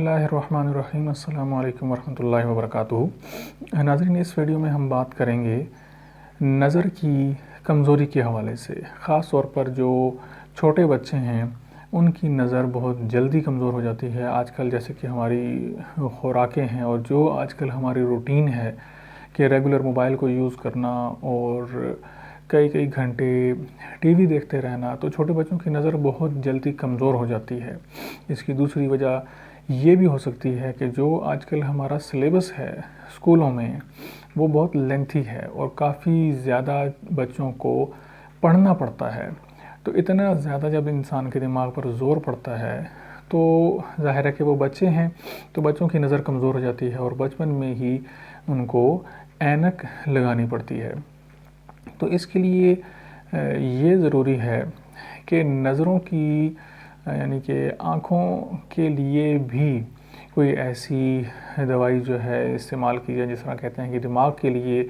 बिस्मिल्लाहिर्रहमानिर्रहीम। अस्सलामु अलैकुम वरहमतुल्लाहि वबरकातुहू। नाज़रीन, इस वीडियो में हम बात करेंगे नज़र की कमज़ोरी के हवाले से। ख़ास तौर पर जो छोटे बच्चे हैं उनकी नज़र बहुत जल्दी कमज़ोर हो जाती है। आजकल जैसे कि हमारी खुराकें हैं और जो आजकल हमारी रूटीन है कि रेगुलर मोबाइल को यूज़ करना और कई कई घंटे टीवी देखते रहना, तो छोटे बच्चों की नज़र बहुत जल्दी कमज़ोर हो जाती है। इसकी दूसरी वजह ये भी हो सकती है कि जो आजकल हमारा सिलेबस है स्कूलों में वो बहुत लेंथी है और काफ़ी ज़्यादा बच्चों को पढ़ना पड़ता है। तो इतना ज़्यादा जब इंसान के दिमाग पर ज़ोर पड़ता है तो ज़ाहिर है कि वो बच्चे हैं, तो बच्चों की नज़र कमज़ोर हो जाती है और बचपन में ही उनको ऐनक लगानी पड़ती है। तो इसके लिए ये ज़रूरी है कि नज़रों की यानी कि आँखों के लिए भी कोई ऐसी दवाई जो है इस्तेमाल की जाए। जिस तरह कहते हैं कि दिमाग के लिए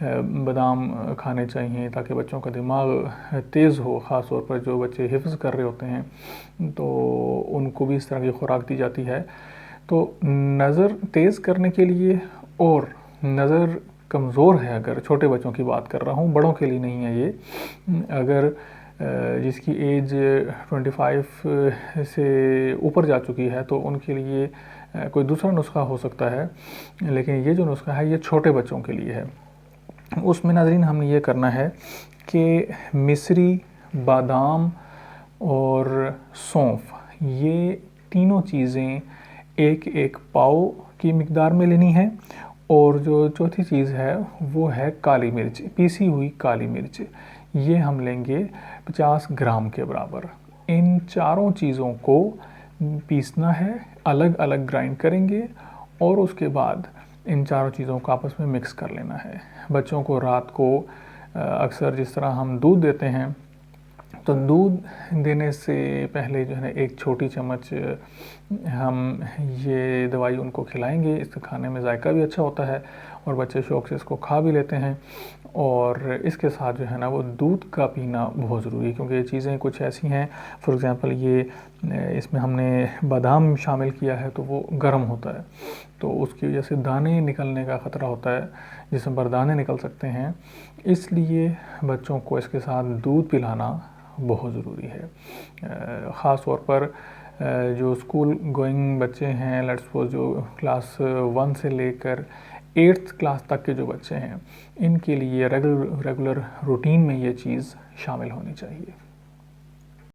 बादाम खाने चाहिए ताकि बच्चों का दिमाग तेज़ हो। ख़ास तौर पर जो बच्चे हिफ्ज़ कर रहे होते हैं तो उनको भी इस तरह की खुराक दी जाती है। तो नज़र तेज़ करने के लिए, और नज़र कमज़ोर है अगर छोटे बच्चों की बात कर रहा हूँ, बड़ों के लिए नहीं है ये, अगर जिसकी एज 25 से ऊपर जा चुकी है तो उनके लिए कोई दूसरा नुस्खा हो सकता है, लेकिन ये जो नुस्खा है ये छोटे बच्चों के लिए है। उसमें नाज़रीन हमने ये करना है कि मिश्री, बादाम और सौंफ, ये तीनों चीज़ें एक एक पाव की मिक़दार में लेनी है। और जो चौथी चीज़ है वो है काली मिर्च, पीसी हुई काली मिर्च, ये हम लेंगे 50 ग्राम के बराबर। इन चारों चीज़ों को पीसना है, अलग अलग ग्राइंड करेंगे और उसके बाद इन चारों चीज़ों को आपस में मिक्स कर लेना है। बच्चों को रात को अक्सर जिस तरह हम दूध देते हैं तो दूध देने से पहले जो है एक छोटी चम्मच हम ये दवाई उनको खिलाएंगे। इससे खाने में जायका भी अच्छा होता है और बच्चे शौक़ से इसको खा भी लेते हैं। और इसके साथ जो है ना वो दूध का पीना बहुत ज़रूरी है, क्योंकि ये चीज़ें कुछ ऐसी हैं, फॉर एग्ज़ाम्पल ये इसमें हमने बादाम शामिल किया है तो वो गर्म होता है, तो उसकी वजह से दाने निकलने का ख़तरा होता है, जिसमें बरदाने निकल सकते हैं। इसलिए बच्चों को इसके साथ दूध पिलाना बहुत ज़रूरी है। ख़ास तौर पर जो स्कूल गोइंग बच्चे हैं, लेट्स सपोज जो क्लास 1 से लेकर 8th क्लास तक के जो बच्चे हैं, इनके लिए रेगुलर रूटीन में ये चीज़ शामिल होनी चाहिए।